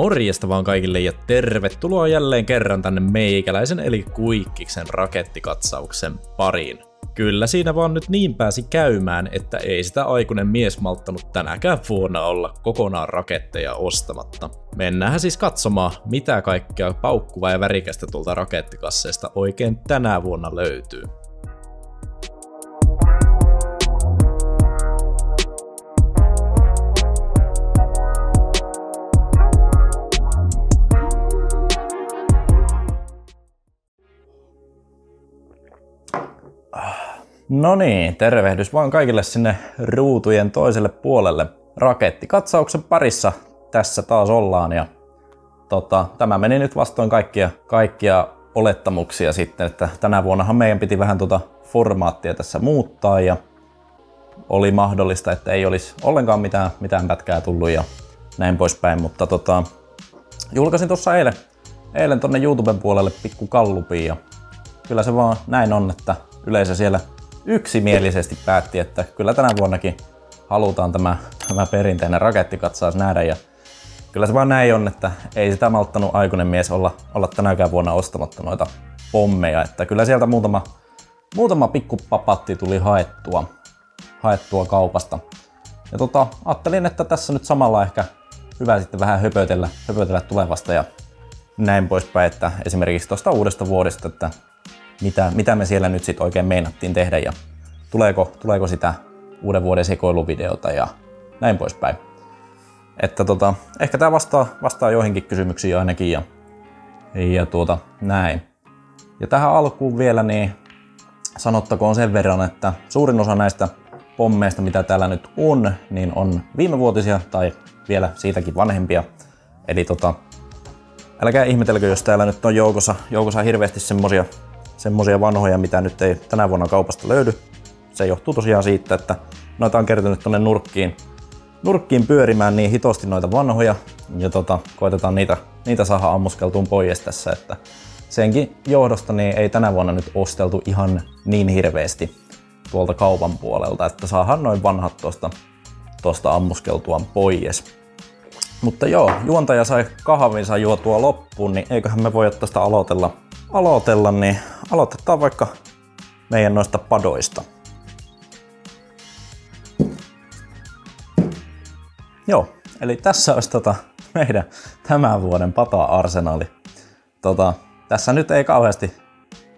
Morjesta vaan kaikille ja tervetuloa jälleen kerran tänne meikäläisen eli Kuikkiksen rakettikatsauksen pariin. Kyllä siinä vaan nyt niin pääsi käymään, että ei sitä aikuinen mies malttanut tänäkään vuonna olla kokonaan raketteja ostamatta. Mennään siis katsomaan, mitä kaikkea paukkuvaa ja värikästä tuolta rakettikasseista oikein tänä vuonna löytyy. No niin, tervehdys vaan kaikille sinne ruutujen toiselle puolelle. Rakettikatsauksen parissa tässä taas ollaan ja tämä meni nyt vastoin kaikkia olettamuksia sitten, että tänä vuonnahan meidän piti vähän formaattia tässä muuttaa ja oli mahdollista, että ei olisi ollenkaan mitään pätkää tullut ja näin poispäin, mutta julkaisin tuossa eilen tonne YouTuben puolelle pikku gallupin ja kyllä se vaan näin on, että yleisö siellä yksimielisesti päätti, että kyllä tänä vuonnakin halutaan tämä perinteinen rakettikatsaus nähdä ja kyllä se vaan näin on, että ei sitä malttanut aikuinen mies olla tänäkään vuonna ostamatta noita pommeja, että kyllä sieltä muutama pikku papatti tuli haettua kaupasta. Ja ajattelin, että tässä nyt samalla ehkä hyvä sitten vähän höpötellä tulevasta ja näin poispäin, että esimerkiksi tuosta uudesta vuodesta, että mitä me siellä nyt sitten oikein meinattiin tehdä ja tuleeko sitä uuden vuoden sekoiluvideota ja näin poispäin. Että ehkä tää vastaa joihinkin kysymyksiin ainakin ja näin. Ja tähän alkuun vielä niin sanottakoon sen verran, että suurin osa näistä pommeista mitä täällä nyt on, niin on viimevuotisia tai vielä siitäkin vanhempia. Eli älkää ihmetelkö, jos täällä nyt on joukossa hirveästi semmosia vanhoja, mitä nyt ei tänä vuonna kaupasta löydy. Se johtuu tosiaan siitä, että noita on kertynyt tonne nurkkiin pyörimään niin hitosti noita vanhoja ja koitetaan niitä saada ammuskeltuun pois tässä, että senkin johdosta niin ei tänä vuonna nyt osteltu ihan niin hirveästi tuolta kaupan puolelta, että saadaan noin vanhat tosta ammuskeltua pois. Mutta joo, juontaja sai kahvinsa juotua loppuun, niin eiköhän me voi tästä aloitella, niin aloitetaan vaikka meidän noista padoista. Joo, eli tässä olisi meidän tämän vuoden pata-arsenaali. Tässä nyt ei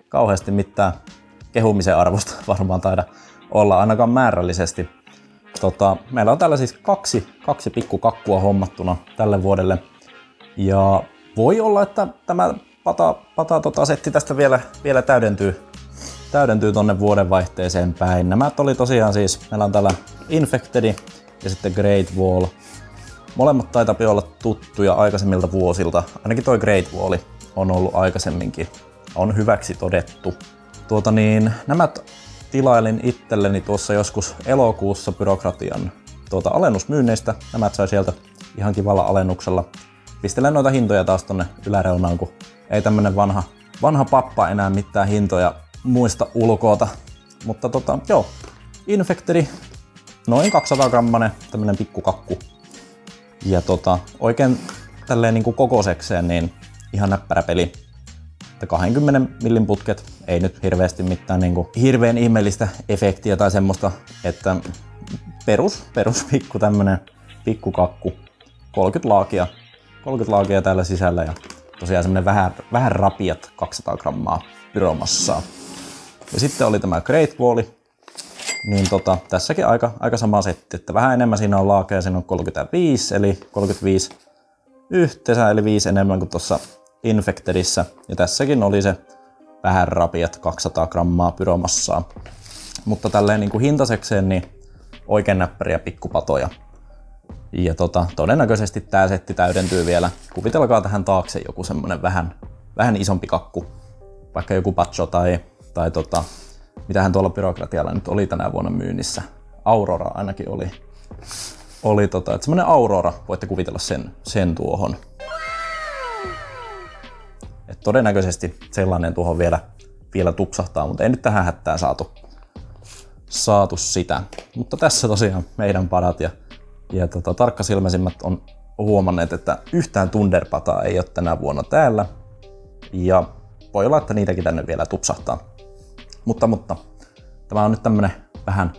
kauheasti mitään kehumisen arvosta varmaan taida olla ainakaan määrällisesti. Meillä on täällä siis kaksi pikkukakkua hommattuna tälle vuodelle. Ja voi olla, että tämä setti tästä vielä täydentyy tonne vuodenvaihteeseen päin. Nämä oli tosiaan siis, meillä on täällä Infected ja sitten Great Wall. Molemmat taitaa olla tuttuja aikaisemmilta vuosilta. Ainakin toi Great Wall on ollut aikaisemminkin. On hyväksi todettu. Nämä tilailin itselleni tuossa joskus elokuussa Byrokratian alennusmyynneistä. Nämä sai sieltä ihan kivalla alennuksella. Pistelen noita hintoja taas tonne yläreunaan, kun ei tämmönen vanha pappa enää mitään hintoja muista ulkoota. Mutta joo, Infected, noin 200 grammanen, tämmönen pikkukakku. Ja oikein tälleen niinku kokosekseen, niin ihan näppärä peli. 20 millin putket, ei nyt hirveästi mitään niinku hirveän ihmeellistä efektiä tai semmoista, että perus pikku tämmönen pikkukakku. 30 laakia täällä sisällä ja tosiaan semmonen vähän rapiat 200 grammaa pyromassaa. Ja sitten oli tämä Great Wall, niin tässäkin aika sama setti, että vähän enemmän siinä on laakeja, siinä on 35, eli 35 yhteensä, eli 5 enemmän kuin tuossa Infectedissä. Ja tässäkin oli se vähän rapiat 200 grammaa pyromassaa. Mutta tälleen niin kuin hintasekseen niin oikein näppäriä pikkupatoja. Ja todennäköisesti tää setti täydentyy vielä. Kuvitelkaa tähän taakse joku semmonen vähän isompi kakku. Vaikka joku Pacho tai mitähän tuolla Byrokratialla nyt oli tänä vuonna myynnissä. Aurora ainakin oli että semmonen Aurora, voitte kuvitella sen tuohon. Et todennäköisesti sellainen tuohon vielä tupsahtaa, mutta ei nyt tähän hättään saatu sitä. Mutta tässä tosiaan meidän padat ja tarkkasilmäisimmät on huomanneet, että yhtään Thunderpataa ei ole tänä vuonna täällä. Ja voi olla, että niitäkin tänne vielä tupsahtaa. Mutta tämä on nyt tämmönen vähän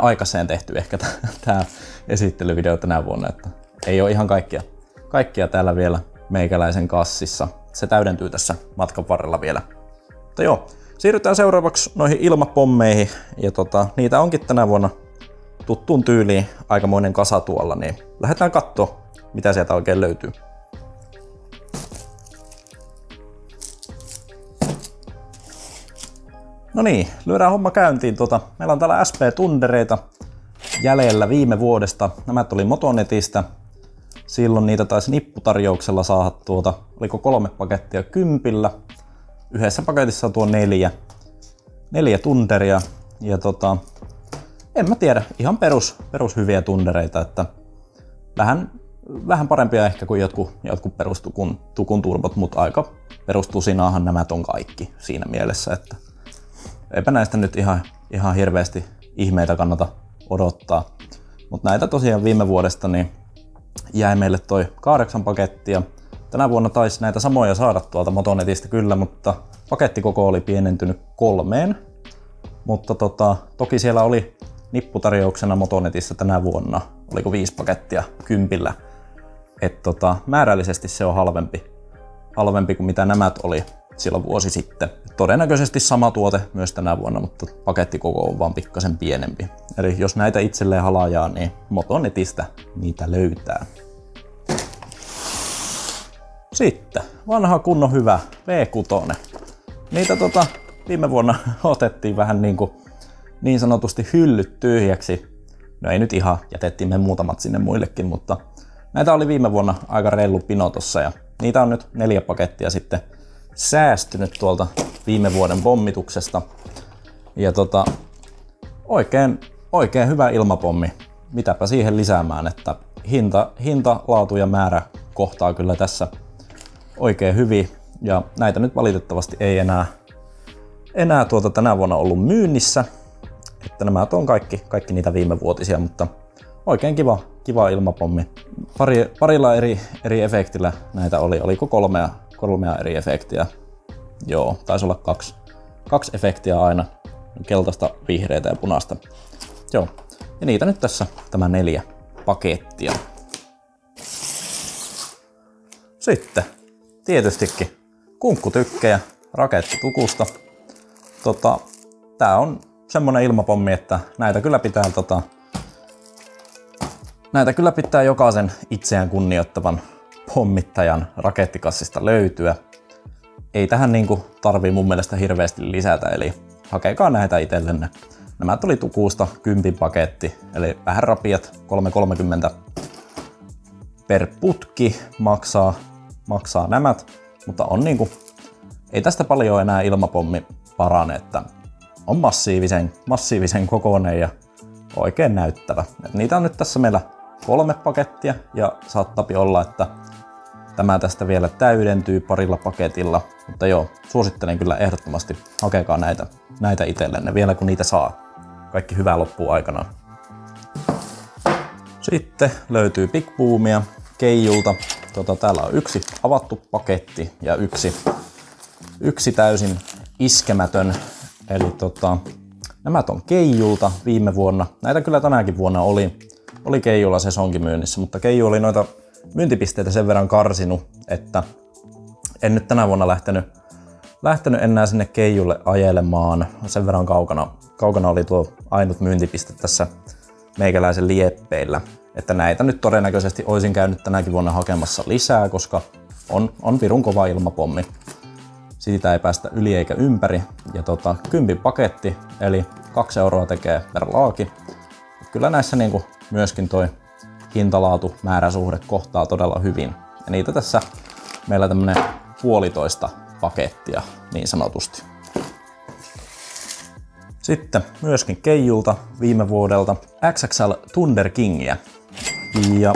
aikaiseen tehty ehkä tää esittelyvideo tänä vuonna, että ei ole ihan kaikkia täällä vielä meikäläisen kassissa. Se täydentyy tässä matkan varrella vielä. Mutta joo, siirrytään seuraavaksi noihin ilmapommeihin. Ja niitä onkin tänä vuonna tuttuun tyyliin aikamoinen kasa tuolla, niin lähdetään katsoa, mitä sieltä oikein löytyy. No niin, lyödään homma käyntiin. Meillä on täällä SP-tundereita jäljellä viime vuodesta. Nämä tuli Motonetistä. Silloin niitä taisi nipputarjouksella saada oliko 3 pakettia 10. Yhdessä paketissa on tuo 4 tunderia. Ja en mä tiedä, ihan perus hyviä tundereita, että vähän parempia ehkä kuin jotkut perustukun turbot, mutta aika perustusinaahan nämä on kaikki siinä mielessä, että eipä näistä nyt ihan hirveästi ihmeitä kannata odottaa. Mutta näitä tosiaan viime vuodesta niin jäi meille toi 8 pakettia. Tänä vuonna taisi näitä samoja saada tuolta Motonetista kyllä, mutta pakettikoko oli pienentynyt 3. Mutta toki siellä oli nipputarjouksena Motonetissa tänä vuonna, oliko 5 pakettia 10. Että määrällisesti se on halvempi kuin mitä nämä oli silloin vuosi sitten. Todennäköisesti sama tuote myös tänä vuonna, mutta pakettikoko on vaan pikkasen pienempi. Eli jos näitä itselleen halajaa, niin Motonetista niitä löytää. Sitten vanha kunnon hyvä V6. Niitä viime vuonna otettiin vähän niin sanotusti hyllyt tyhjäksi. No ei nyt ihan, jätettiin me muutamat sinne muillekin, mutta näitä oli viime vuonna aika reilu pino tossa ja niitä on nyt 4 pakettia sitten säästynyt tuolta viime vuoden pommituksesta. Ja oikein hyvä ilmapommi. Mitäpä siihen lisäämään, että hinta, laatu ja määrä kohtaa kyllä tässä oikein hyvin. Ja näitä nyt valitettavasti ei enää tänä vuonna ollut myynnissä. Että nämä on kaikki niitä viimevuotisia, mutta oikein kiva ilmapommi. Parilla eri efektillä näitä oli. Oliko 3 eri efektiä? Joo, taisi olla 2 efektiä aina. Keltaista, vihreitä ja punaista. Joo, ja niitä nyt tässä tämä 4 pakettia. Sitten tietystikin kunkkutykkejä rakettitukusta. Tää on semmonen ilmapommi, että näitä kyllä pitää jokaisen itseään kunnioittavan pommittajan rakettikassista löytyä. Ei tähän tarvii mun mielestä hirveästi lisätä, eli hakekaa näitä itsellenne. Nämä tuli tukusta 10 paketti, eli vähän rapiat 3,30 per putki maksaa nämä, mutta on ei tästä paljon enää ilmapommi parane, että on massiivisen kokoinen ja oikein näyttävä. Et niitä on nyt tässä meillä 3 pakettia ja saattaa olla, että tämä tästä vielä täydentyy parilla paketilla, mutta joo, suosittelen kyllä ehdottomasti, hakekaa näitä itsellenne vielä kun niitä saa. Kaikki hyvää loppuu aikanaan. Sitten löytyy Big Boomia Keijulta. Täällä on 1 avattu paketti ja yksi täysin iskemätön. Eli nämä on Keijulta viime vuonna. Näitä kyllä tänäkin vuonna oli Keijulla sesonkimyynnissä, mutta Keiju oli noita myyntipisteitä sen verran karsinut, että en nyt tänä vuonna lähtenyt enää sinne Keijulle ajelemaan. Sen verran kaukana oli tuo ainut myyntipiste tässä meikäläisen lieppeillä. Että näitä nyt todennäköisesti olisin käynyt tänäkin vuonna hakemassa lisää, koska on pirun kova ilmapommi. Siitä ei päästä yli eikä ympäri. Ja 10 paketti, eli 2 € tekee per laaki. Kyllä näissä myöskin toi hintalaatu määräsuhde kohtaa todella hyvin. Ja niitä tässä meillä tämmönen 1,5 pakettia niin sanotusti. Sitten myöskin Keijulta viime vuodelta XXL Thunder Kingiä. Ja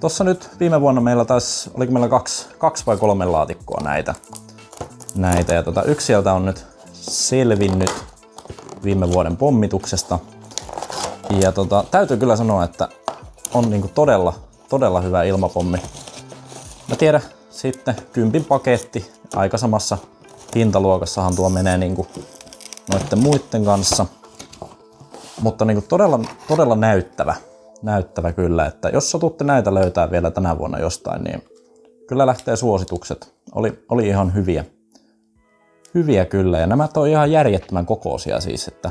tossa nyt viime vuonna meillä oliko meillä 2 vai 3 laatikkoa näitä. Ja yksi sieltä on nyt selvinnyt viime vuoden pommituksesta. Ja täytyy kyllä sanoa, että on todella todella hyvä ilmapommi. Mä tiedän, sitten 10 paketti, aika samassa hintaluokassahan tuo menee niinku noitten muitten kanssa. Mutta niinku todella näyttävä kyllä, että jos satutte näitä löytää vielä tänä vuonna jostain, niin kyllä lähtee suositukset. Oli ihan hyviä. Hyviä kyllä, ja nämä on ihan järjettömän kokoisia siis, että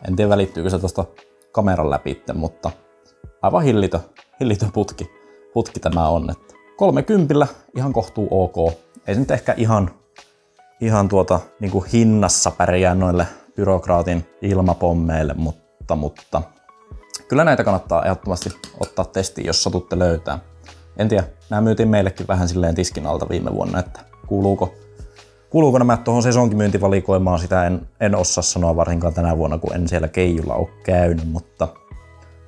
en tiedä välittyykö se tuosta kameran läpi, mutta aivan hillitön putki tämä on. Että 30 ihan kohtuu ok. Ei se nyt ehkä ihan niin kuin hinnassa pärjää noille byrokraatin ilmapommeille, mutta kyllä näitä kannattaa ehdottomasti ottaa testiin, jos satutte löytää. En tiedä, nämä myytiin meillekin vähän silleen tiskin alta viime vuonna, että kuuluuko nämä tuohon sesonkimyyntivalikoimaan, sitä en osaa sanoa varsinkaan tänä vuonna, kun en siellä keijulla ole käynyt, mutta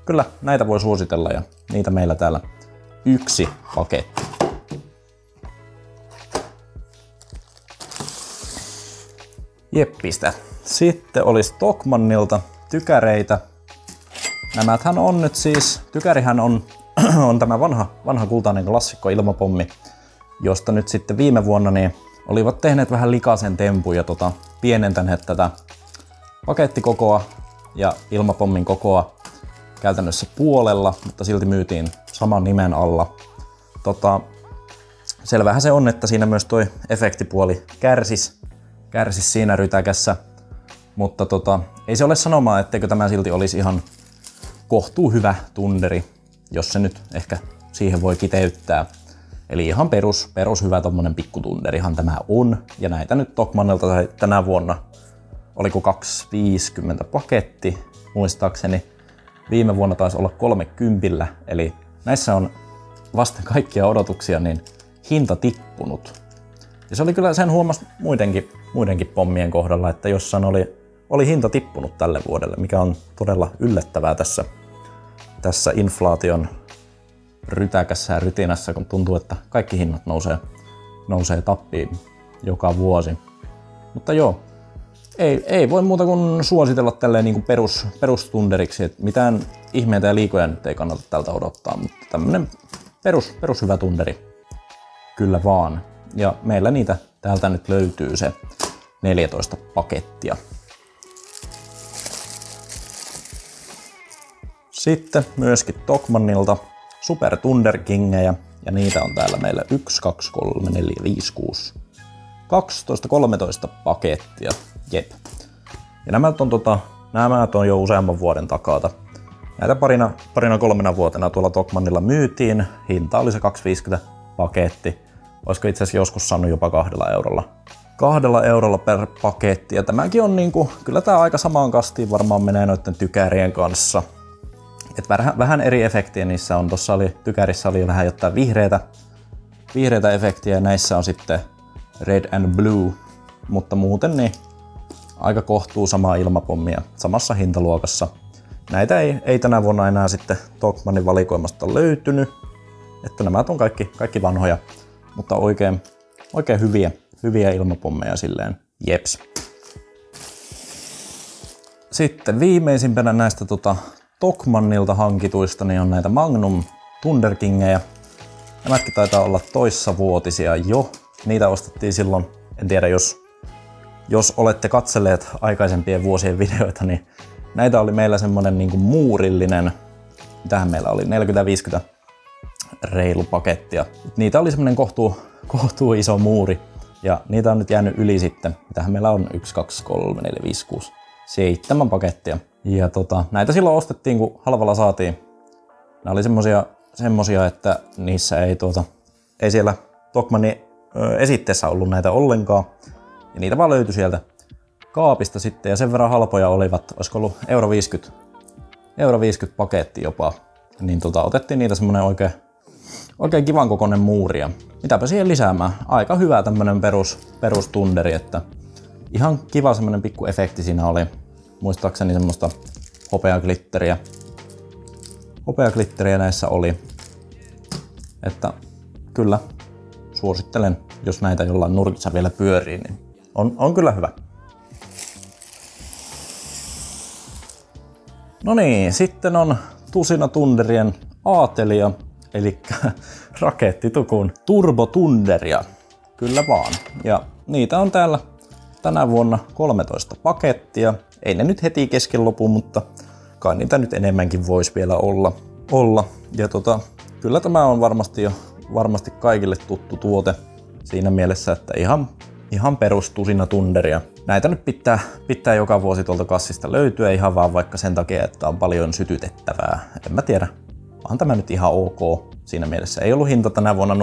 kyllä näitä voi suositella ja niitä meillä täällä 1 paketti. Jeppistä. Sitten olisi Stockmannilta tykäreitä. Nämäthän on nyt siis, tykärihän on tämä vanha kultainen klassikko ilmapommi, josta nyt sitten viime vuonna niin olivat tehneet vähän likaisen tempun ja pienentäneet tätä pakettikokoa ja ilmapommin kokoa käytännössä puolella, mutta silti myytiin saman nimen alla. Selvähän se on, että siinä myös toi efektipuoli kärsis siinä rytäkässä, mutta ei se ole sanomaa, etteikö tämä silti olisi ihan kohtuu hyvä tunderi, jos se nyt ehkä siihen voi kiteyttää. Eli ihan perus hyvä tommonen pikkutunderihan tämä on. Ja näitä nyt Stockmannilta sai tänä vuonna, oliko 250 paketti muistaakseni. Viime vuonna taisi olla 30, eli näissä on vasten kaikkia odotuksia niin hinta tippunut. Ja se oli kyllä, sen huomasi muidenkin pommien kohdalla, että jossain oli hinta tippunut tälle vuodelle, mikä on todella yllättävää tässä inflaation rytäkässä ja rytinässä, kun tuntuu, että kaikki hinnat nousee tappiin joka vuosi. Mutta joo, ei voi muuta kuin suositella tälleen niin kuin perustunderiksi, että mitään ihmeitä ja liikoja nyt ei kannata tältä odottaa, mutta tämmönen perus hyvä tunderi kyllä vaan. Ja meillä niitä täältä nyt löytyy se 14 pakettia. Sitten myöskin Stockmannilta Super Thunder Kingejä, ja niitä on täällä meillä 1, 2, 3, 4, 5, 6, 12, 13 pakettia. Jep. Ja nämä on jo useamman vuoden takata. Näitä parina 3 vuotena tuolla Stockmannilla myytiin. Hinta oli se 250 paketti. Olisiko itse asiassa joskus saanut jopa 2 eurolla. 2 eurolla per paketti. Ja tämäkin on niinku, kyllä tää aika samaan kastiin varmaan menee noiden tykärien kanssa. Et vähän eri efektiä niissä on. Tuossa tykärissä oli vähän jotain vihreitä efektiä ja näissä on sitten red and blue. Mutta muuten niin aika kohtuu samaa ilmapommia samassa hintaluokassa. Näitä ei tänä vuonna enää sitten Stockmannin valikoimasta löytynyt. Että nämä on kaikki vanhoja, mutta oikein hyviä ilmapommeja silleen. Jeps. Sitten viimeisimpänä näistä Stockmannilta hankituista niin on näitä Magnum Thunder Kingejä. Nämäkin taitaa olla toissavuotisia jo. Niitä ostettiin silloin, en tiedä jos olette katselleet aikaisempien vuosien videoita, niin näitä oli meillä semmonen niinku muurillinen, mitähän meillä oli, 40-50 reilu pakettia. Niitä oli semmonen kohtuu iso muuri ja niitä on nyt jäänyt yli sitten. Mitähän meillä on 1, 2, 3, 4, 5, 6, 7 pakettia. Ja näitä silloin ostettiin, kun halvalla saatiin. Nämä oli semmosia, että niissä ei siellä Stockmannin esitteessä ollut näitä ollenkaan. Ja niitä vaan löytyi sieltä kaapista sitten, ja sen verran halpoja olivat, olisiko ollut euro 50 paketti jopa. Niin otettiin niitä semmonen oikein kivan kokoinen muuri, ja mitäpä siihen lisäämään. Aika hyvä tämmönen perustunderi, että ihan kiva semmonen pikku efekti siinä oli. Muistaakseni semmoista hopeaglitteriä näissä oli. Että kyllä suosittelen, jos näitä jollain nurkissa vielä pyörii, niin on kyllä hyvä. No niin, sitten on Tusina Thunderien aatelia. eli rakettitukun Turbo Thunderia. Kyllä vaan. Ja niitä on täällä tänä vuonna 13 pakettia. Ei ne nyt heti kesken lopu, mutta kai niitä nyt enemmänkin voisi vielä olla. Ja kyllä tämä on varmasti kaikille tuttu tuote siinä mielessä, että ihan perustusina Thunderia. Näitä nyt pitää joka vuosi tuolta kassista löytyä ihan vaan vaikka sen takia, että on paljon sytytettävää. En mä tiedä. Onhan tämä nyt ihan ok siinä mielessä. Ei ollut hinta tänä vuonna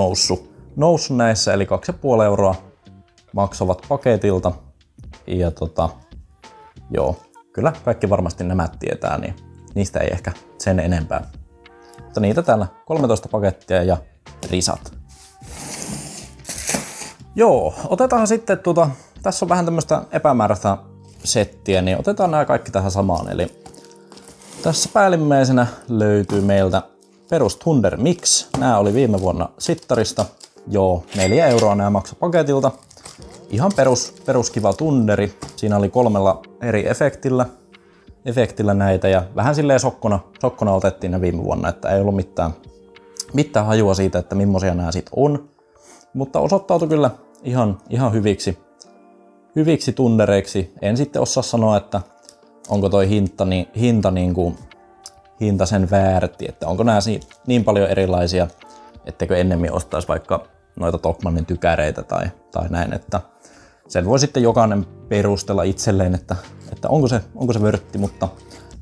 noussut näissä, eli 2,5 euroa maksavat paketilta. Ja joo, kyllä kaikki varmasti nämä tietää, niin niistä ei ehkä sen enempää. Mutta niitä täällä 13 pakettia ja risat. Joo, otetaan sitten tässä on vähän tämmöistä epämääräistä settiä, niin otetaan nämä kaikki tähän samaan. Eli tässä päällimmäisenä löytyy meiltä perus Thunder Mix. Nämä oli viime vuonna Sittarista. Joo, 4 euroa nämä maksoi paketilta. Ihan peruskiva Thunderi. Siinä oli 3 eri efektillä näitä ja vähän silleen sokkona otettiin ne viime vuonna, että ei ollut mitään hajua siitä, että millaisia nämä sit on. Mutta osoittautui kyllä ihan hyviksi Thundereiksi. En sitten osaa sanoa, että onko toi hinta sen väärti, että onko nämä niin paljon erilaisia, etteikö ennemmin ostaisi vaikka noita Tokmannin tykäreitä tai näin, että sen voi sitten jokainen perustella itselleen, että onko se vörtti, mutta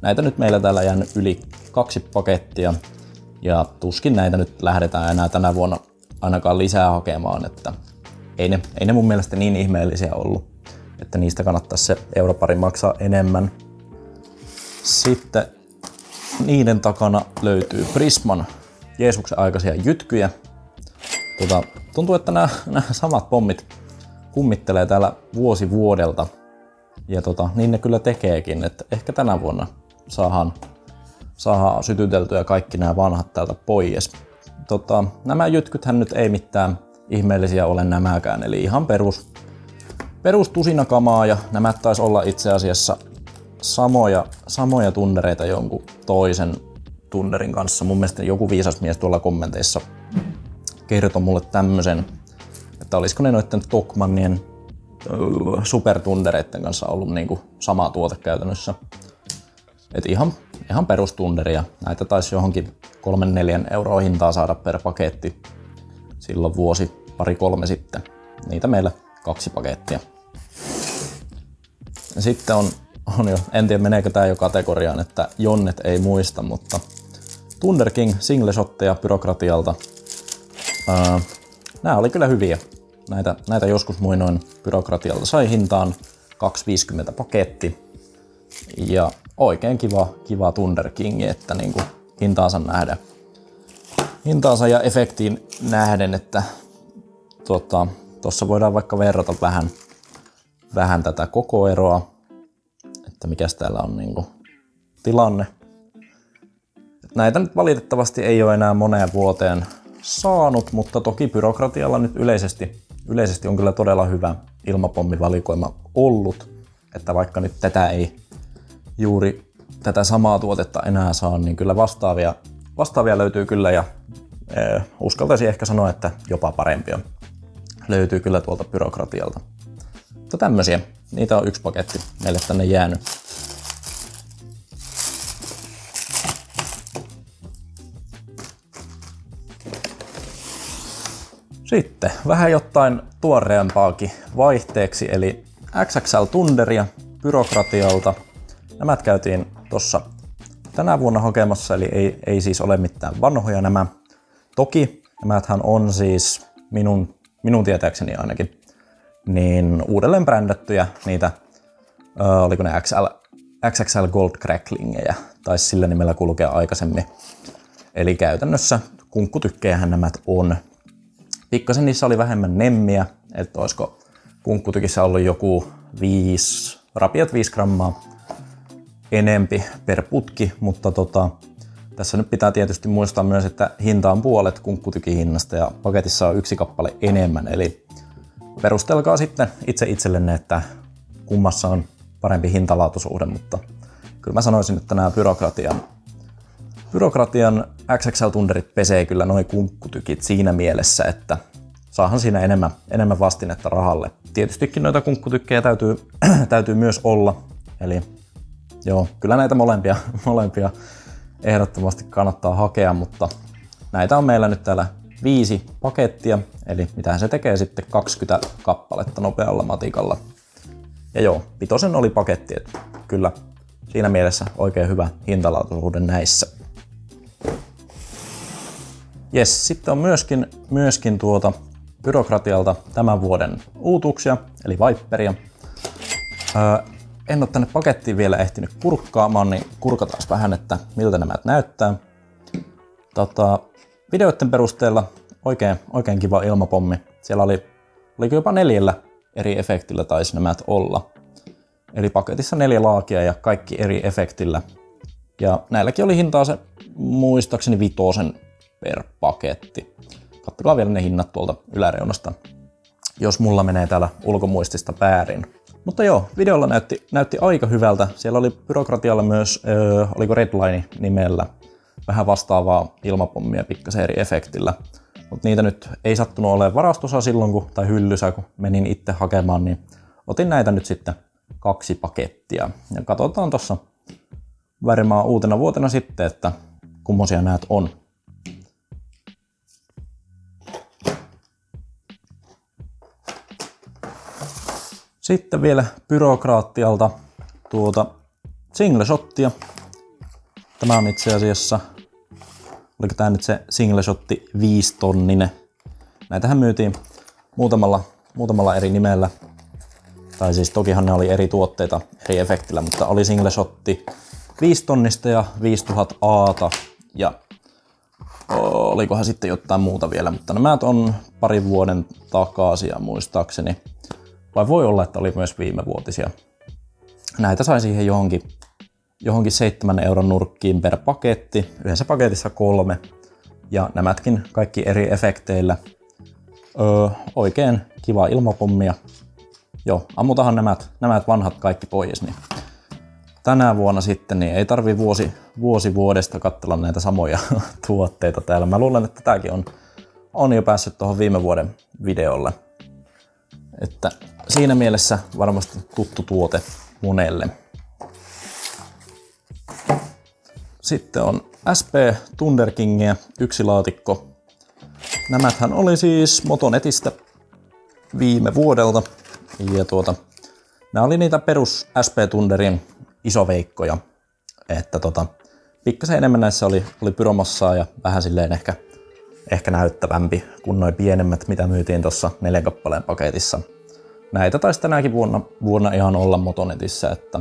näitä nyt meillä täällä jäänyt yli 2 pakettia ja tuskin näitä nyt lähdetään enää tänä vuonna ainakaan lisää hakemaan, että ei ne mun mielestä niin ihmeellisiä ollut, että niistä kannattaisi se europari maksaa enemmän. Sitten niiden takana löytyy Prisman Jeesuksen aikaisia jytkyjä. Tuntuu, että nämä samat pommit kummittelee täällä vuosi vuodelta. Ja niin ne kyllä tekeekin, että ehkä tänä vuonna saadaan sytyteltyä kaikki nämä vanhat täältä pois. Nämä jytkythän nyt ei mitään ihmeellisiä ole nämäkään, eli ihan perus tusinakamaa, ja nämä taisi olla itse asiassa samoja Thundereita jonkun toisen Thunderin kanssa. Mun mielestä joku viisas mies tuolla kommenteissa kertoi mulle tämmösen, että olisiko ne noitten Tokmannien Super Thundereiden kanssa ollut niinku sama tuote käytännössä. Et ihan perus Thunderia. Näitä taisi johonkin 3-4 euroa hintaa saada per paketti silloin pari kolme sitten. Niitä meillä 2 pakettia. Ja sitten on jo, en tiedä meneekö tää jo kategoriaan, että Jonnet ei muista, mutta Thunder King single shotteja Byrokratialta. Nää oli kyllä hyviä. Näitä joskus muinoin Byrokratialta sai hintaan 2,50 paketti. Ja oikein kiva Thunder King, että niinku hintaansa ja efektiin nähden, että tuossa voidaan vaikka verrata vähän tätä koko eroa, että mikäs täällä on niinku tilanne. Näitä nyt valitettavasti ei ole enää moneen vuoteen saanut, mutta toki Byrokratialla nyt yleisesti on kyllä todella hyvä ilmapommivalikoima ollut, että vaikka nyt juuri tätä samaa tuotetta enää saa, niin kyllä vastaavia löytyy kyllä, ja uskaltaisin ehkä sanoa, että jopa parempia löytyy kyllä tuolta Byrokratialta. Mutta tämmösiä, niitä on 1 paketti meille tänne jäänyt. Sitten vähän jotain tuoreempaakin vaihteeksi, eli XXL Thunderia Byrokratialta. Nämä käytiin tossa tänä vuonna hakemassa, eli ei siis ole mitään vanhoja nämä. Toki nämäthän on siis minun tietääkseni ainakin niin uudelleen brändättyjä niitä, oliko ne XXL Gold Cracklingejä, tai sillä nimellä kulkea aikaisemmin. Eli käytännössä kunkkutykkejähän nämä on. Pikkasen niissä oli vähemmän nemmiä, että olisiko kunkkutykissä ollut joku 5 grammaa enempi per putki, mutta tässä nyt pitää tietysti muistaa myös, että hinta on puolet kunkkutykin hinnasta ja paketissa on 1 kappale enemmän, eli perustelkaa sitten itse itsellenne, että kummassa on parempi hintalaatusuhde, mutta kyllä mä sanoisin, että nämä Byrokratian XXL-tunderit pesee kyllä noin kunkkutykit siinä mielessä, että saahan siinä enemmän vastinetta rahalle. Tietystikin noita kunkkutykkejä täytyy myös olla, eli joo, kyllä näitä molempia ehdottomasti kannattaa hakea, mutta näitä on meillä nyt täällä 5 pakettia, eli mitä se tekee sitten 20 kappaletta nopealla matikalla. Ja joo, 5 oli paketti, että kyllä siinä mielessä oikein hyvä hintalaatuisuuden näissä. Jes, sitten on myöskin Byrokratialta tämän vuoden uutuuksia, eli Viperia. En ole tänne pakettiin vielä ehtinyt kurkkaamaan, niin kurkataan vähän, että miltä nämä näyttää. Videoiden perusteella oikein kiva ilmapommi. Siellä oliko jopa 4 eri efektillä taisi nämä olla. Eli paketissa 4 laakia ja kaikki eri efektillä. Ja näilläkin oli hintaa se muistaakseni 5 per paketti. Katsokaa vielä ne hinnat tuolta yläreunasta, jos mulla menee täällä ulkomuistista väärin. Mutta joo, videolla näytti aika hyvältä. Siellä oli Byrokratialla myös, oliko Redline nimellä, vähän vastaavaa ilmapommia pikkasen eri efektillä. Mutta niitä nyt ei sattunut olemaan varastossa silloin, tai hyllyssä, kun menin itse hakemaan, niin otin näitä nyt sitten 2 pakettia. Ja katsotaan tuossa varmaan uutena vuotena sitten, että kummosia näät on. Sitten vielä Byrokratialta single shottia. Tämä on itse asiassa, oliko tämä nyt se single shotti 5-tonninen. Näitähän myytiin muutamalla eri nimellä. Tai siis tokihan ne oli eri tuotteita eri efektillä, mutta oli single shotti 5 tonnista ja 5000 aata. Ja olikohan sitten jotain muuta vielä, mutta nämä on parin vuoden takaisia muistaakseni. Vai voi olla, että oli myös viimevuotisia. Näitä sai siihen johonkin 7 euron nurkkiin per paketti. Yhdessä paketissa 3. Ja nämätkin kaikki eri efekteillä. Oikein kiva ilmapommia. Joo, ammutahan nämä vanhat kaikki pois. Niin tänä vuonna sitten niin ei tarvi vuosi vuodesta katsella näitä samoja tuotteita täällä. Mä luulen, että tämäkin on jo päässyt tuohon viime vuoden videolle. Että siinä mielessä varmasti tuttu tuote monelle. Sitten on SP Thunder Kingia 1 laatikko. Nämäthän oli siis Motonetistä viime vuodelta. Ja nämä oli niitä perus SP Thunderin isoveikkoja. Että pikkasen enemmän näissä oli pyromassaa ja vähän silleen ehkä näyttävämpi kuin noi pienemmät, mitä myytiin tuossa 4 kappaleen paketissa. Näitä taisi tänäkin vuonna ihan olla Motonetissä, että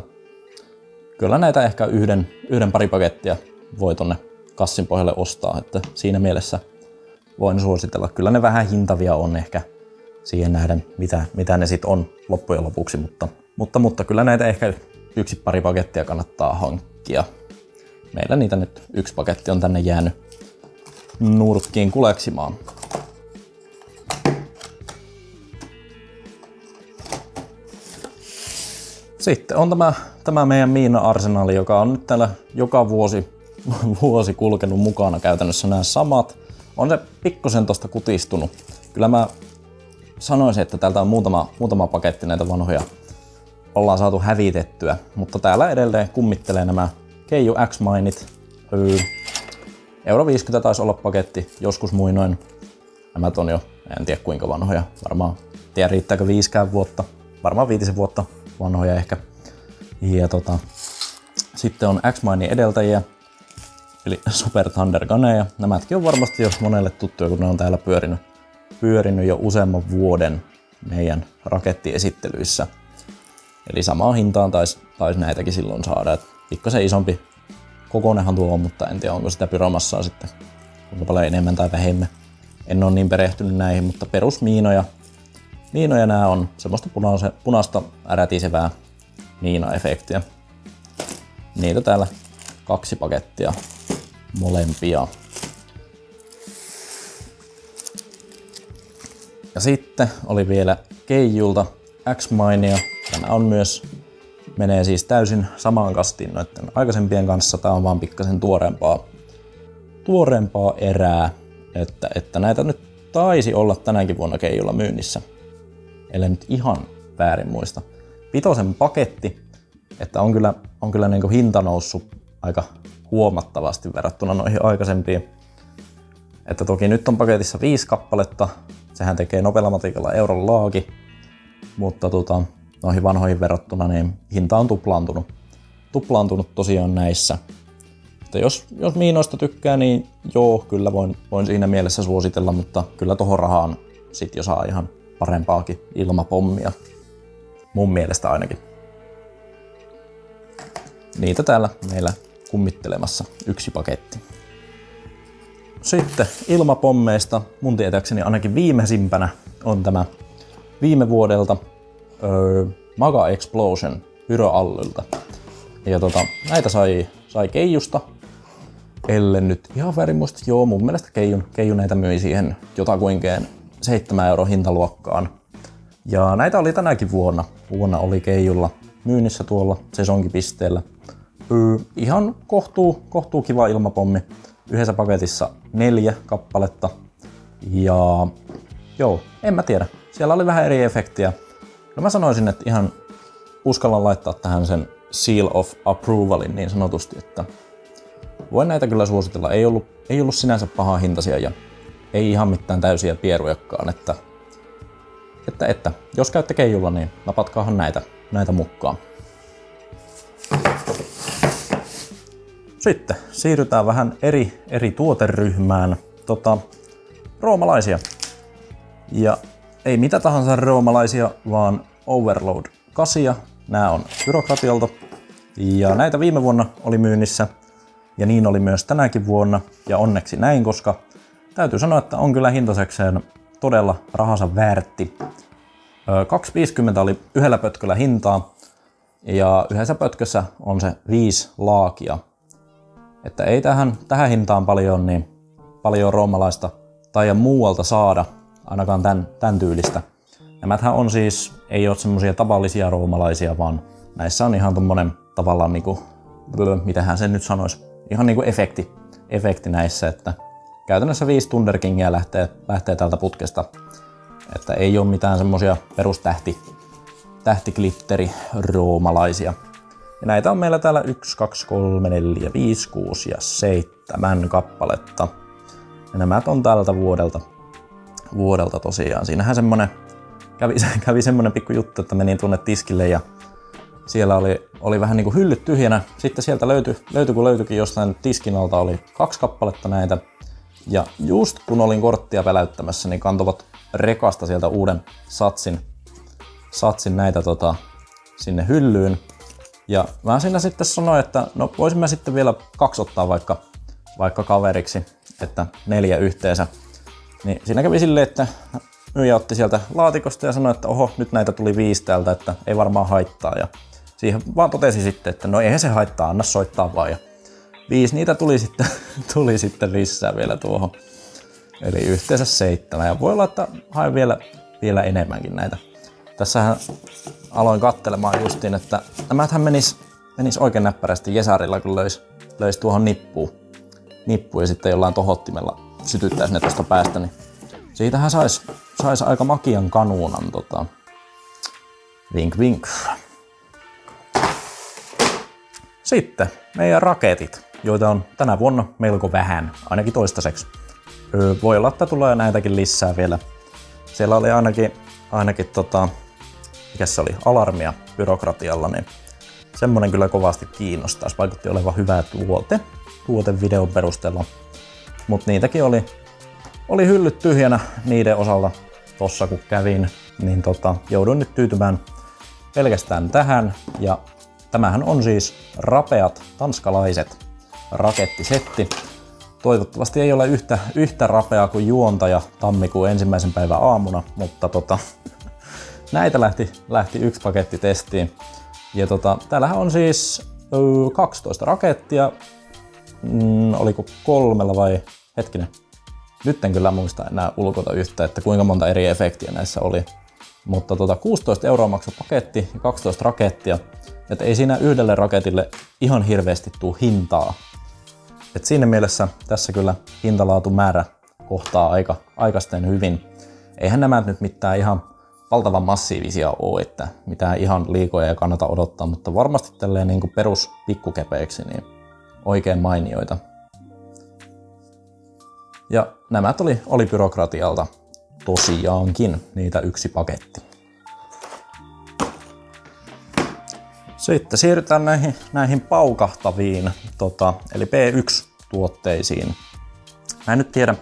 kyllä näitä ehkä yhden pari pakettia voi tonne kassin pohjalle ostaa, että siinä mielessä voin suositella. Kyllä ne vähän hintavia on ehkä siihen nähden, mitä ne sitten on loppujen lopuksi, mutta kyllä näitä ehkä 1 pari pakettia kannattaa hankkia. Meillä niitä nyt 1 paketti on tänne jäänyt nurkkiin kuleksimaan. Sitten on tämä meidän miina-arsenaali, joka on nyt täällä joka vuosi kulkenut mukana käytännössä nämä samat. On se pikkusen tosta kutistunut. Kyllä mä sanoisin, että täältä on muutama paketti näitä vanhoja ollaan saatu hävitettyä, mutta täällä edelleen kummittelee nämä Keiju X-Minit. Euro 50 taisi olla paketti, joskus muinoin. Nämä on jo, en tiedä kuinka vanhoja, varmaan tiedä riittääkö 5 vuotta, varmaan 5 vuotta vanhoja ehkä. Ja sitten on X-Minin edeltäjiä, eli Super Thunder Guneja. Nämätkin on varmasti jo monelle tuttuja, kun ne on täällä pyörinyt jo useamman vuoden meidän rakettiesittelyissä. Eli samaan hintaan taisi näitäkin silloin saada. Et pikkasen isompi kokonehan tuo on, mutta en tiedä onko sitä pyromassaa sitten kuinka paljon enemmän tai vähemmän. En ole niin perehtynyt näihin, mutta perusmiinoja. Miinoja nämä on semmoista punaista rätisevää miinaefektiä. Niitä täällä 2 pakettia molempia. Ja sitten oli vielä Keijulta X-Minea. Tämä on myös, menee siis täysin samaan kastiin noiden aikaisempien kanssa. Tää on vaan pikkasen tuoreempaa tuoreempaa erää, että näitä nyt taisi olla tänäkin vuonna Keijulla myynnissä. Ellei nyt ihan väärin muista. 5 paketti, että on kyllä niin kuin hinta noussut aika huomattavasti verrattuna noihin aikaisempiin. Että toki nyt on paketissa 5 kappaletta, sehän tekee nopealla matikalla euron laaki, mutta noihin vanhoihin verrattuna niin hinta on tuplaantunut tosiaan näissä. Että jos miinoista tykkää, niin joo, kyllä voin siinä mielessä suositella, mutta kyllä tohon rahaan sit jo saa ihan parempaakin ilmapommia. Mun mielestä ainakin. Niitä täällä meillä kummittelemassa 1 paketti. Sitten ilmapommeista mun tietääkseni ainakin viimeisimpänä on tämä viime vuodelta Maga Explosion Pyroallylta. Ja näitä sai Keijusta. Ellen nyt ihan väärin muista. Joo, mun mielestä Keiju näitä myi siihen jotakuinkeen 7 € hintaluokkaan. Ja näitä oli tänäkin vuonna. Oli Keijulla myynnissä tuolla sesonkipisteellä. Ihan kohtuu kiva ilmapommi. Yhdessä paketissa 4 kappaletta. Ja joo, en mä tiedä. Siellä oli vähän eri efektiä. No mä sanoisin, että ihan uskallan laittaa tähän sen Seal of Approvalin niin sanotusti, että voin näitä kyllä suositella. Ei ollut sinänsä paha hintaisia ja ei ihan mitään täysiä pierujakaan, että jos käytte Keijulla, niin napatkaahan näitä mukaan. Sitten siirrytään vähän eri tuoteryhmään, roomalaisia. Ja ei mitä tahansa roomalaisia, vaan Overload 8. Nämä on Byrokratialta. Ja näitä viime vuonna oli myynnissä. Ja niin oli myös tänäkin vuonna. Ja onneksi näin, koska täytyy sanoa, että on kyllä hintasekseen todella rahansa väärti. 2,50 oli yhdellä pötköllä hintaa. Ja yhdessä pötkössä on se 5 laakia. Että ei tähän hintaan paljon roomalaista tai muualta saada, ainakaan tän tyylistä. Nämäthän on siis, ei ole semmosia tavallisia roomalaisia, vaan näissä on ihan tommonen tavallaan niinku, mitähän sen nyt sanois, ihan niinku efekti näissä, että käytännössä 5 Thunder Kingiä lähtee tältä putkesta. Että ei ole mitään semmosia tähtiglitteri roomalaisia. Ja näitä on meillä täällä 1, 2, 3, 4, 5, 6 ja 7 kappaletta. Ja nämä on tältä vuodelta tosiaan. Siinähän kävi semmonen pikku juttu, että menin tuonne tiskille ja siellä oli vähän niinku hyllyt tyhjänä. Sitten sieltä löytyikin jostain tiskin alta oli 2 kappaletta näitä. Ja just kun olin korttia väläyttämässä, niin kantovat rekasta sieltä uuden satsin näitä sinne hyllyyn. Ja mä siinä sitten sanoin, että no voisin mä sitten vielä 2 ottaa vaikka kaveriksi, että 4 yhteensä. Niin siinä kävi silleen, että myyjä otti sieltä laatikosta ja sanoi, että oho, nyt näitä tuli 5 täältä, että ei varmaan haittaa. Ja siihen vaan totesi sitten, että no eihän se haittaa, anna soittaa vaan. Ja 5 niitä tuli sitten lisää vielä tuohon. Eli yhteensä 7. Ja voi olla, että haen vielä enemmänkin näitä. Tässähän aloin katselemaan justiin, että nämäthän menis oikein näppärästi Jesarilla, kun löisi tuohon nippuun ja sitten jollain tohottimella sytyttäisi ne tuosta päästä, niin siitähän sais aika makian kanuunan, vink vink. Sitten meidän raketit, joita on tänä vuonna melko vähän, ainakin toistaiseksi. Voi olla, että tulee näitäkin lisää vielä. Siellä oli ainakin mikä se oli, alarmia Byrokratialla, niin semmonen kyllä kovasti kiinnostaisi. Vaikutti olevan hyvä tuote videon perusteella. Mutta niitäkin oli hyllyt tyhjänä niiden osalta tossa kun kävin, niin jouduin nyt tyytymään pelkästään tähän. Ja tämähän on siis rapeat tanskalaiset rakettisetti. Toivottavasti ei ole yhtä rapeaa kuin juontaja tammikuun 1. päivän aamuna, mutta näitä lähti 1 paketti testiin. Ja täällähän on siis 12 rakettia. Oliko 3 vai hetkinen. Nyt en kyllä muista enää ulkoa yhtä, että kuinka monta eri efektiä näissä oli. Mutta 16 € maksoi paketti ja 12 rakettia. Että ei siinä yhdelle raketille ihan hirveästi tuu hintaa. Et siinä mielessä tässä kyllä hintalaatumäärä kohtaa aikaisten hyvin. Eihän nämä nyt mitään ihan valtavan massiivisia ole, että mitään ihan liikoja ei kannata odottaa, mutta varmasti tälleen niin kuin perus pikkukepeiksi niin oikein mainioita. Ja nämä oli Byrokratialta tosiaankin niitä yksi paketti. Sitten siirrytään näihin paukahtaviin, eli P1-tuotteisiin. Mä en nyt tiedä,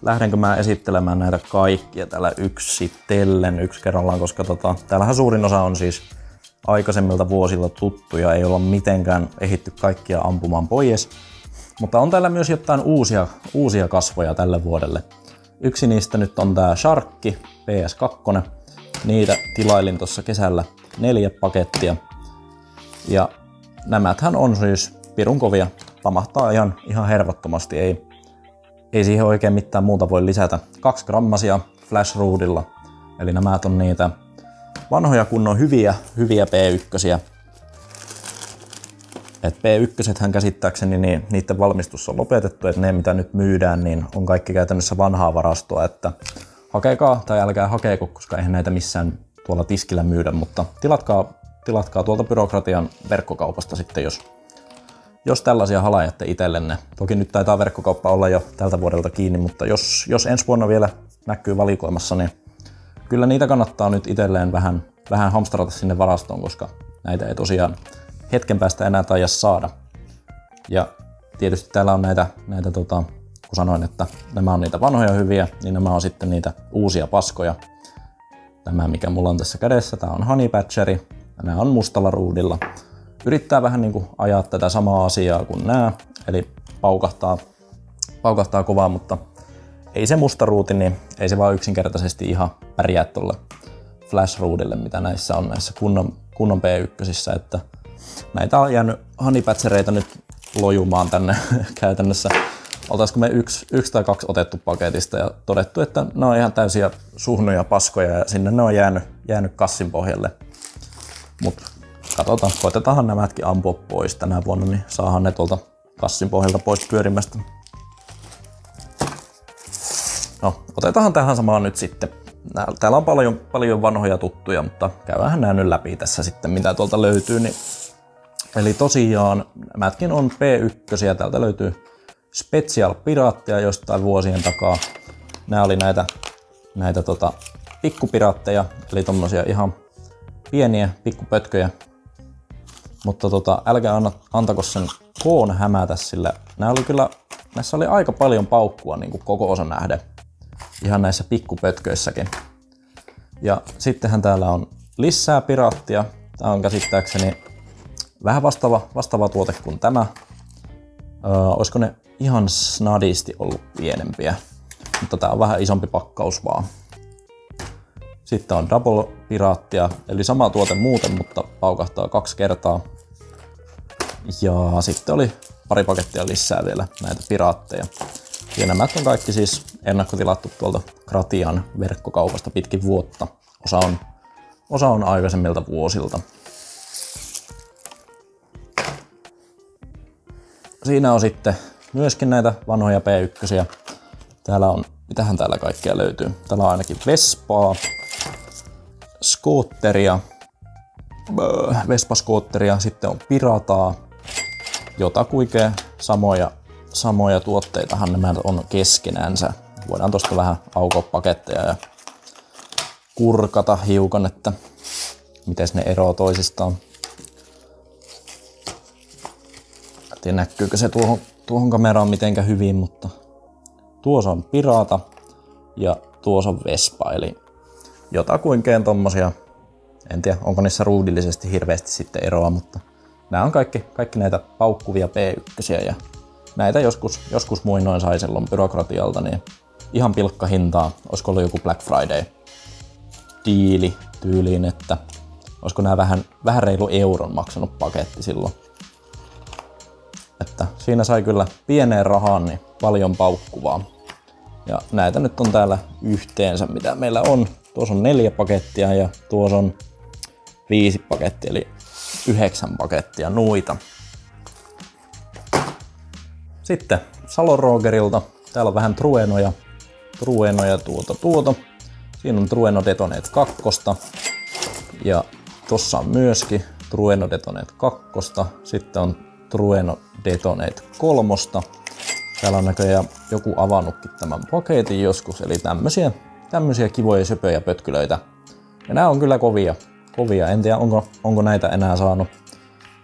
lähdenkö mä esittelemään näitä kaikkia täällä yksitellen yksi kerrallaan, koska täällähän suurin osa on siis aikaisemmilta vuosilta tuttuja, ei olla mitenkään ehditty kaikkia ampumaan pois. Mutta on täällä myös jotain uusia kasvoja tälle vuodelle. Yksi niistä nyt on tää Sharkki PS2. Niitä tilailin tuossa kesällä 4 pakettia. Ja nämäthän on siis pirun kovia. Pamahtaa ihan hervottomasti. Ei siihen oikein mitään muuta voi lisätä. 2 grammasia flash-ruudilla. Eli nämä on niitä vanhoja kunnon hyviä P1-siä. Et P1-hän käsittääkseni niin niiden valmistus on lopetettu, että ne mitä nyt myydään niin on kaikki käytännössä vanhaa varastoa, että hakekaa tai älkää hakeeko, koska eihän näitä missään tuolla tiskillä myydä, mutta tilatkaa tuolta Byrokratian verkkokaupasta sitten, jos tällaisia halajatte itsellenne. Toki nyt taitaa verkkokauppa olla jo tältä vuodelta kiinni, mutta jos ensi vuonna vielä näkyy valikoimassa, niin kyllä niitä kannattaa nyt itselleen vähän hamstrata sinne varastoon, koska näitä ei tosiaan hetken päästä enää taida saada. Ja tietysti täällä on näitä kun sanoin, että nämä on niitä vanhoja hyviä, niin nämä on sitten niitä uusia paskoja. Tämä mikä mulla on tässä kädessä, tää on Honey Badgeri, ja nämä on mustalla ruudilla. Yrittää vähän niin kuin ajaa tätä samaa asiaa kuin nämä, eli paukahtaa kovaa, mutta ei se musta ruuti, niin ei se vaan yksinkertaisesti ihan pärjää tuolle flash-ruudille, mitä näissä on näissä kunnon P1-sissä, että näitä on jäänyt Honey Badgereita nyt lojumaan tänne käytännössä. Oltaisiko me yksi tai 2 otettu paketista ja todettu, että ne on ihan täysiä suhnuja paskoja ja sinne ne on jäänyt kassin pohjalle. Mut katsotaan, koitetaanhan nämätkin ampua pois tänä vuonna, niin saahan ne tuolta kassin pohjalta pois pyörimästä. No, otetaanhan tähän samaan nyt sitten. Täällä on paljon vanhoja tuttuja, mutta käydään nämä nyt läpi tässä sitten, mitä tuolta löytyy. Niin. Eli tosiaan nämätkin on P1, täältä löytyy Special Piraatteja jostain vuosien takaa. Nämä oli näitä pikkupiraatteja, eli tommosia ihan pieniä pikkupötköjä. Mutta älkää antako sen koon hämätä, sillä näissä oli aika paljon paukkua niin kuin koko osa nähden. Ihan näissä pikkupötköissäkin. Ja sittenhän täällä on lisää piraattia. Tää on käsittääkseni vähän vastaava tuote kuin tämä. Olisiko ne ihan snadisti ollut pienempiä, mutta tää on vähän isompi pakkaus vaan. Sitten on Double Piraattia, eli sama tuote muuten, mutta paukahtaa 2 kertaa. Ja sitten oli pari pakettia lisää vielä näitä piraatteja. Ja nämä on kaikki siis ennakkotilattu tuolta Gratian verkkokaupasta pitkin vuotta. Osa on aikaisemmilta vuosilta. Siinä on sitten myöskin näitä vanhoja P1-siä. Täällä on, mitähän täällä kaikkea löytyy? Täällä on ainakin Vespaa, Skootteria, Vespa-skootteria, sitten on Pirataa, jotakuikea samoja tuotteitahan nämä on keskenänsä. Voidaan tosta vähän aukoa paketteja ja kurkata hiukan, että miten ne eroaa toisistaan. En tiedä näkyykö se tuohon kameraan mitenkä hyvin, mutta tuossa on Pirata ja tuossa on Vespa, eli jotakuinkeen tommosia. En tiedä, onko niissä ruudillisesti hirveästi sitten eroa, mutta nämä on kaikki näitä paukkuvia P1-siä ja näitä joskus muinoin sai silloin Byrokratialta, niin ihan pilkkahintaa. Olisiko ollut joku Black Friday diili tyyliin, että olisiko nämä vähän reilu euron maksanut paketti silloin. Että siinä sai kyllä pieneen rahaan niin paljon paukkuvaa. Ja näitä nyt on täällä yhteensä, mitä meillä on. Tuossa on 4 pakettia ja tuossa on 5 pakettia, eli 9 pakettia noita. Sitten Salon Rogerilta. Täällä on vähän Truenoja tuota. Siinä on Trueno Detonate 2. Ja tossa on myöskin Trueno Detonate 2. Sitten on Trueno Detonate 3. Täällä on näköjään joku avannutkin tämän paketin joskus, eli tämmösiä kivoja söpöjä pötkylöitä. Ja nämä on kyllä kovia. En tiedä onko näitä enää saanut.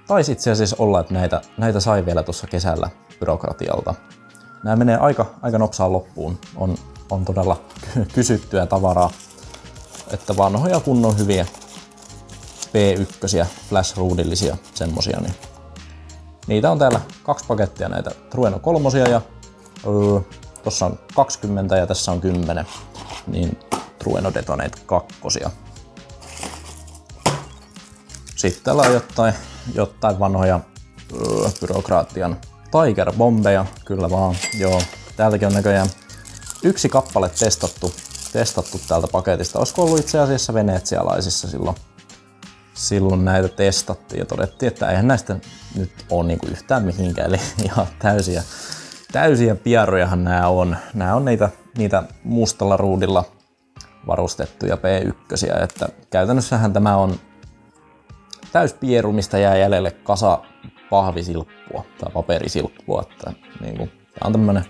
Taisi itse asiassa olla, että näitä sai vielä tuossa kesällä byrokratialta. Nämä menee aika nopsaan loppuun. On todella kysyttyä tavaraa. Että vanhoja kunnon hyviä P1, flash-ruudillisia semmosia. Niin niitä on täällä 2 pakettia näitä Trueno 3 ja tossa on 20 ja tässä on 10. Niin Trueno Detonate 2. Sitten täällä on jotain vanhoja byrokraattian Tiger Bombeja, kyllä vaan, joo. Täältäkin on näköjään 1 kappale testattu täältä paketista. Olisiko ollut itse asiassa venetsialaisissa silloin näitä testattiin ja todettiin, että eihän näistä nyt ole niinku yhtään mihinkään. Eli ihan täysiä piarojahan nämä on. Nämä on niitä mustalla ruudilla varustettuja P1, että käytännössähän tämä on täyspieru, mistä jää jäljelle kasa pahvisilppua tai paperisilppua. Että niinku, tää on tämmönen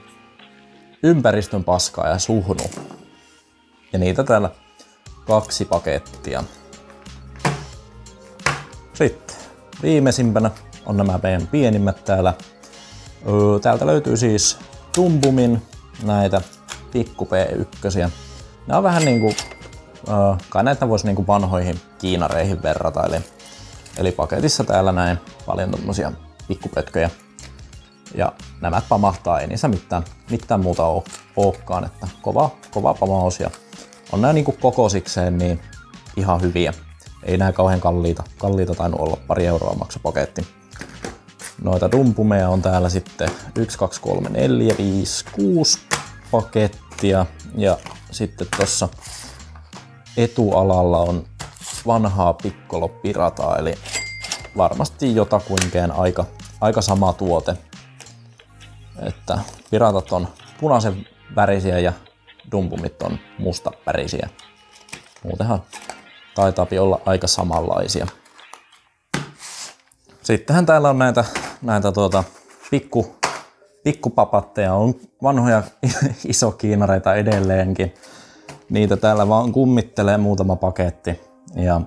ympäristön paskaa ja suhnu. Ja niitä täällä 2 pakettia. Sitten viimeisimpänä on nämä meidän pienimmät täällä. Täältä löytyy siis Tumbumin näitä pikku P1. Nämä on vähän niinku, kai näitä voisi niinku vanhoihin kiinareihin verrata. Eli paketissa täällä näin paljon tommosia pikkupötköjä. Ja nämä pamahtaa, ei niissä mitään muuta olekaan, että kova pamaus. Ja on nää niinku kokosikseen niin ihan hyviä. Ei nää kauhean kalliita tainnut olla, 2 euroa maksa paketti. Noita dumpumeja on täällä sitten 1, 2, 3, 4, 5, 6 pakettia. Ja sitten tossa etualalla on vanhaa Piccolo Pirataa, eli varmasti jotakuinkään aika sama tuote. Että piratat on punaisen värisiä ja dumpumit on mustavärisiä. Muutenhan taitaa olla aika samanlaisia. Sittenhän täällä on näitä pikkupapatteja, on vanhoja isokiinareita edelleenkin. Niitä täällä vaan kummittelee muutama paketti. Ja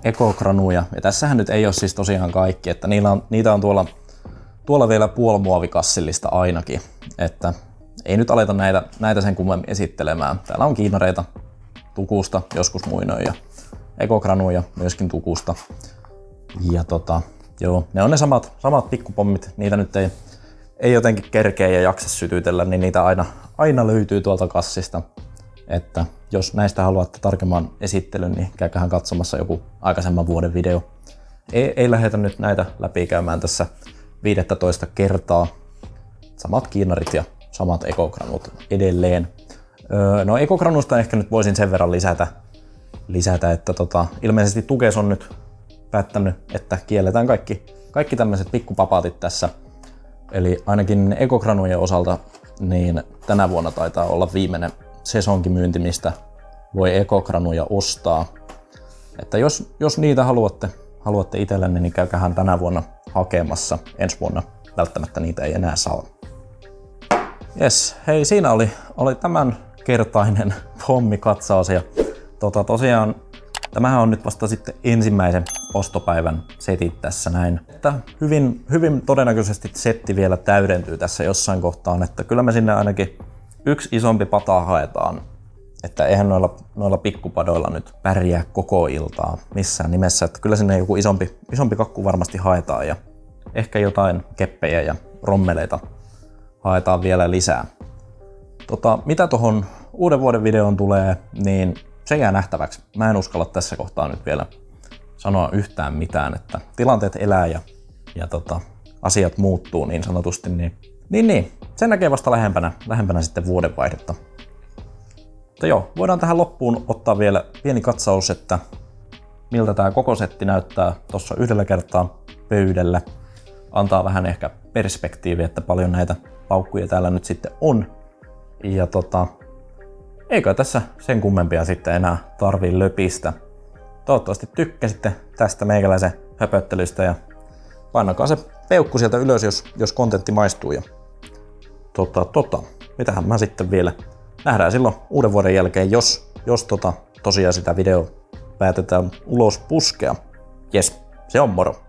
ekogranuja. Ja tässähän nyt ei ole siis tosiaan kaikki, että niitä on tuolla vielä puolimuovikassillista ainakin. Että ei nyt aleta näitä sen kummemmin esittelemään. Täällä on kiinareita tukusta, joskus muinoin ja ekogranuja myöskin tukusta. Ja joo, ne on ne samat pikkupommit. Niitä nyt ei jotenkin kerkeä ja jaksa sytytellä, niin niitä aina löytyy tuolta kassista. Että jos näistä haluatte tarkemman esittelyn, niin käyköhän katsomassa joku aikaisemman vuoden video. Ei lähdetä nyt näitä läpikäymään tässä 15 kertaa. Samat kiinarit ja samat ekogranut edelleen. No ekogranusta ehkä nyt voisin sen verran lisätä että ilmeisesti Tukes on nyt päättänyt, että kielletään kaikki tämmöiset pikkupapatit tässä. Eli ainakin ekogranujen osalta niin tänä vuonna taitaa olla viimeinen sesonkimyynti, mistä voi ekogranuja ostaa. Että jos niitä haluatte itsellenne, niin käykähän tänä vuonna hakemassa. Ensi vuonna välttämättä niitä ei enää saa. Jes, hei, siinä oli tämän kertainen pommikatsaus. Ja tosiaan tämähän on nyt vasta sitten ensimmäisen ostopäivän setit tässä näin. Että hyvin todennäköisesti setti vielä täydentyy tässä jossain kohtaan, että kyllä me sinne ainakin 1 isompi pata haetaan. Että eihän noilla pikkupadoilla nyt pärjää koko iltaa missään nimessä. Että kyllä sinne joku isompi kakku varmasti haetaan ja ehkä jotain keppejä ja rommeleita haetaan vielä lisää. Mitä tuohon uuden vuoden videoon tulee, niin se jää nähtäväksi. Mä en uskalla tässä kohtaa nyt vielä sanoa yhtään mitään, että tilanteet elää ja asiat muuttuu niin sanotusti. Niin, sen näkee vasta lähempänä sitten vuodenvaihdetta. Mutta joo, voidaan tähän loppuun ottaa vielä pieni katsaus, että miltä tämä koko setti näyttää tuossa yhdellä kertaa pöydällä. Antaa vähän ehkä perspektiiviä, että paljon paukkuja täällä nyt sitten on. Ja eikä tässä sen kummempia sitten enää tarvii löpistä. Toivottavasti tykkäsitte tästä meikäläisen höpöttelystä ja painakaa se peukku sieltä ylös, jos kontentti maistuu. Ja mitähän mä sitten vielä nähdään silloin uuden vuoden jälkeen, jos tosiaan sitä videoa päätetään ulos puskea. Jes, se on moro!